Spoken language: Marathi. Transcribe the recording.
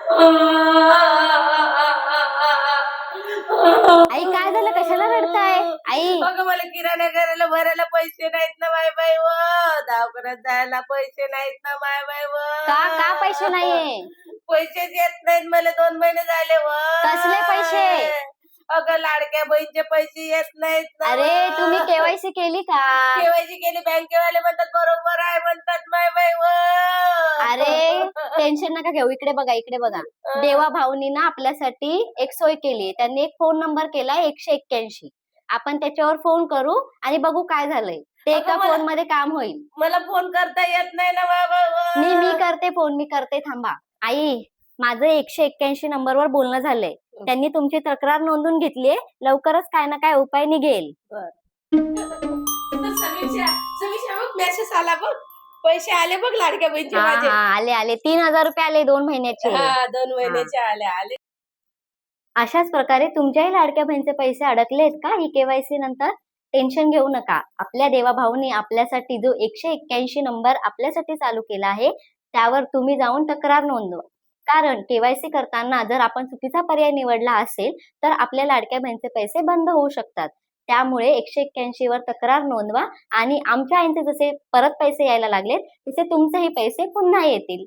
आई काय झालं, कशाला रडताय आई? अगं मला किराणा करायला भरायला पैसे नाहीत ना माय बाई व, दवाखान्यात जायला पैसे नाहीत ना माय बाई व. का पैसे नाहीये? पैसेच येत नाहीत मला, 2 महिने झाले व. कसले पैसे? अगं लाडक्या बहिणीचे पैसे येत नाहीत ना. अरे तुम्ही केवायसी केली का? केवायसी केली, बँकेवाले म्हणतात बरोबर आहे म्हणतात माय बाई व. अरे टेन्शन नका घेऊ, इकडे बघा, इकडे बघा. देवा भाऊनी ना आपल्यासाठी एक सोय केली. त्यांनी एक फोन नंबर केलाय 181. आपण त्याच्यावर फोन करू आणि बघू काय झालंय ते. एका फोन मध्ये काम होईल. मला फोन करता येत नाही ना बाबा. मी करते फोन, मी करते, थांबा. आई माझं 181 नंबरवर बोलणं झालंय. त्यांनी तुमची तक्रार नोंदून घेतलीये. लवकरच काय ना काय उपाय निघेल. समीक्षा बघ मेसेज आला बघ, पैसे आले बघ लाडक्या बहिणीचे माझे. आले 3,000 रुपये आले 2 महिन्याचे. 2 महिन्याचे आले. अशाच प्रकारे तुमच्याही लाडक्या बहिणीचे पैसे अडकलेत का ही केवायसी नंतर? टेन्शन घेऊ नका. आपल्या देवा भाऊनी आपल्यासाठी जो 181 नंबर आपल्यासाठी चालू केला आहे त्यावर तुम्ही जाऊन तक्रार नोंदवा. कारण केवायसी करताना जर आपण चुकीचा पर्याय निवडला असेल तर आपल्या लाडक्या बहिणीचे पैसे बंद होऊ शकतात. त्यामुळे 181 वर तक्रार नोंदवा आणि आमच्या आईंचे जसे परत पैसे यायला लागलेत तसे तुमचेही पैसे पुन्हा येतील.